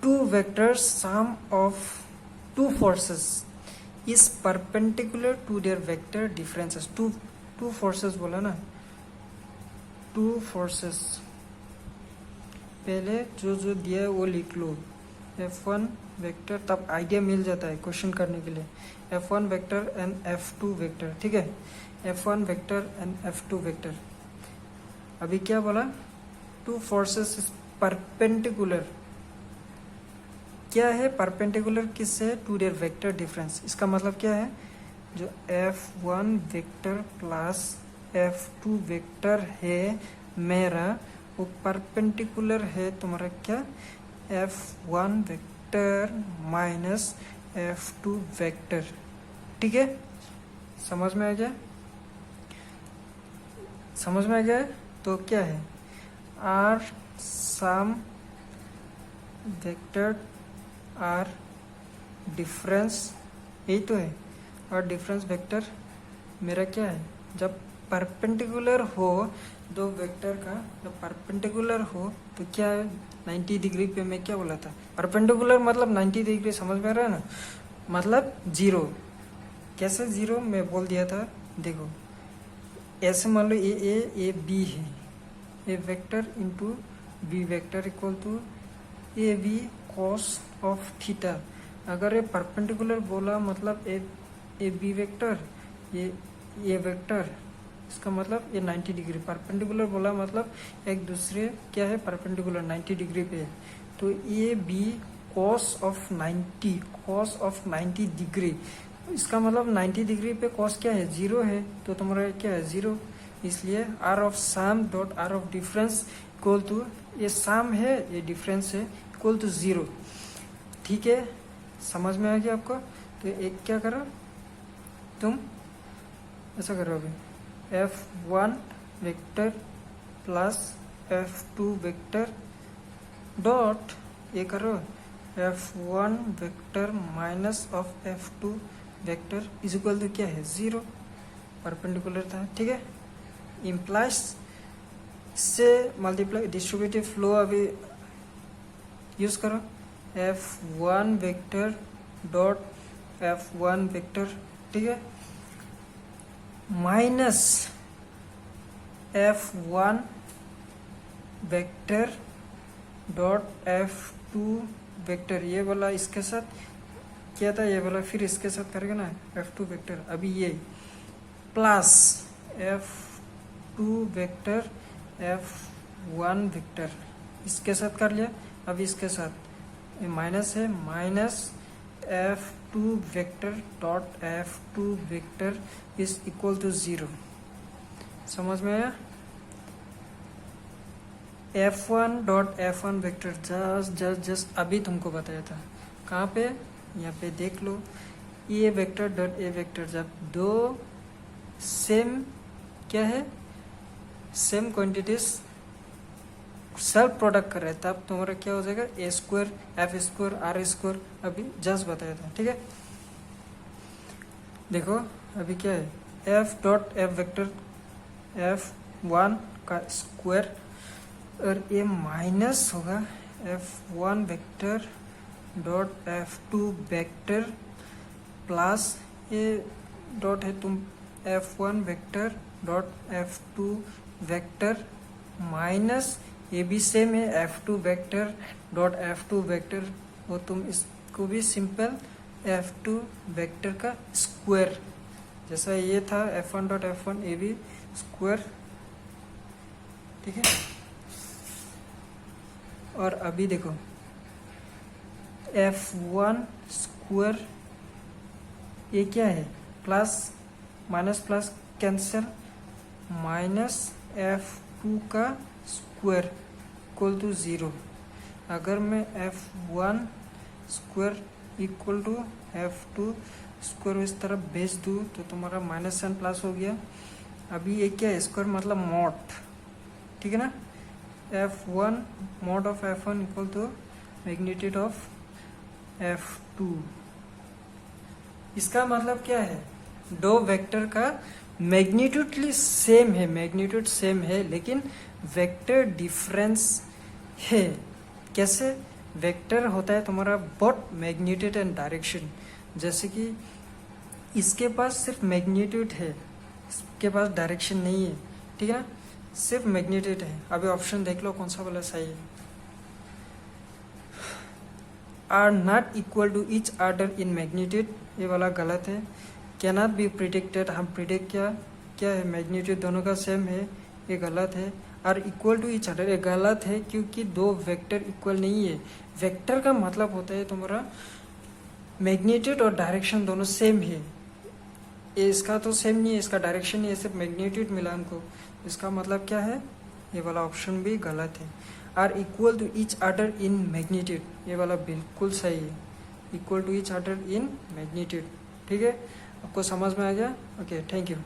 To vectors sum of two forces is perpendicular to their vector differences. Two forces बोला ना, two forces पहले जो दिया है वो लिख लो, F1 वेक्टर, तब आइडिया मिल जाता है क्वेश्चन करने के लिए। F1 vector and F2 vector, ठीक है, F1 vector and F2 vector. अभी क्या बोला, टू फोर्सेस इज परपेंडिकुलर। क्या है परपेंडिकुलर, किससे, टू देयर वेक्टर डिफरेंस। इसका मतलब क्या है, जो F1 vector plus F2 vector है मेरा, वो परपेंडिकुलर है तुम्हारा क्या, F1 vector minus F2 vector. ठीक है, समझ में आ गया, समझ में आ गया। तो क्या है, R sum vector R difference, यही तो है। और डिफरेंस वेक्टर मेरा क्या है, जब परपेंडिकुलर हो दो वेक्टर का, जब परपेंडिकुलर हो तो क्या है, 90 डिग्री पे मैं क्या बोला था, परपेंडिकुलर मतलब 90 डिग्री, समझ में आ रहा है ना, मतलब जीरो। कैसे जीरो मैं बोल दिया था, देखो ऐसे मान लो ए बी है, A vector into B vector equal to A B cos of theta. अगर ये परपेंडिकुलर बोला मतलब ए बी वेक्टर, ये वेक्टर, इसका मतलब ये 90 डिग्री। परपेंडिकुलर बोला मतलब एक दूसरे क्या है, परपेंडिकुलर 90 डिग्री पे है। तो A B cos of 90 degree, इसका मतलब 90 डिग्री पे कॉस क्या है, जीरो है, तो तुम्हारा क्या है, जीरो। इसलिए R of sum dot R of difference equal to, ये सम है ये डिफरेंस है, इक्वल टू जीरो। ठीक है, समझ में आ गया आपको। तो एक क्या करो तुम, ऐसा करोगे, F1 vector plus F2 vector dot ये करो F1 vector minus of F2 vector is equal to क्या है, जीरो। परपेंडिकुलर था, ठीक है। इम्प्लाइज से मल्टीप्लाई डिस्ट्रीब्यूटिव फ्लो अभी यूज करो, F1 vector dot F1 vector, ठीक है, minus F1 vector dot F2 vector, ये वाला इसके साथ क्या था, ये वाला फिर इसके साथ करेगा ना, F2 वेक्टर। अभी ये plus F2 vector F1 vector इसके साथ कर लिया। अभी इसके साथ माइनस है, minus F2 vector dot F2 vector is equal to zero. समझ में आया। F1 dot F1 vector just अभी तुमको बताया था, कहाँ पे, यहाँ पे देख लो, ए वेक्टर डॉट ए वेक्टर, जब दो सेम क्या है, सेम क्वांटिटीज सेल्फ प्रोडक्ट कर रहे हैं, तब तुम्हारा क्या हो जाएगा, A square F square R square, अभी जस्ट बताया था, ठीक है। देखो अभी क्या है, F dot F vector F1 का स्क्वायर और ये माइनस होगा F1 vector dot F2 vector plus ये डॉट है तुम F1 vector dot F2 vector minus ये भी सेम है F2 vector dot F2 vector, वो तुम इसको भी सिंपल F2 वेक्टर का स्क्वायर, जैसा ये था F1 डॉट F1 ये भी स्क्वायर, ठीक है। और अभी देखो F1 स्क्वायर ये क्या है, plus minus plus cancel, minus F2 का स्क्वायर इक्वल टू जीरो। अगर मैं F1 square equal to F2 square इस तरफ भेज दूँ तो तुम्हारा माइनस साइन प्लस हो गया। अभी ये क्या है, स्क्वायर मतलब मॉड, ठीक है ना। F1 mod of F1 equal to magnitude of F2। इसका मतलब क्या है, दो वेक्टर का मैग्नीट्यूड सेम है, मैग्नीट्यूड सेम है, लेकिन वेक्टर डिफरेंस है। कैसे, वेक्टर होता है तुम्हारा बोथ मैग्नीट्यूड एंड डायरेक्शन। जैसे कि इसके पास सिर्फ मैग्नीट्यूड है, इसके पास डायरेक्शन नहीं है, ठीक है, सिर्फ मैग्नीट्यूड है। अभी ऑप्शन देख लो कौन सा वाला सही है। Are not equal to each other in magnitude, ये वाला गलत है। कैनॉट बी प्रिडिक्टेड, हम प्रिडिक्ट क्या है, मैग्नीट्यूड दोनों का सेम है, ये गलत है। Are equal to each other, ये गलत है क्योंकि दो वेक्टर इक्वल नहीं है। वेक्टर का मतलब होता है तुम्हारा मैग्नीट्यूड और डायरेक्शन दोनों सेम है। ये इसका तो सेम नहीं है, इसका डायरेक्शन नहीं है, सिर्फ मैग्नीट्यूड मिला हमको, इसका मतलब क्या है, ये वाला ऑप्शन भी गलत है। Are equal to each other in magnitude, ये वाला बिल्कुल सही है, equal to each other in magnitude. ठीक है, आपको समझ में आ गया? Okay, thank you.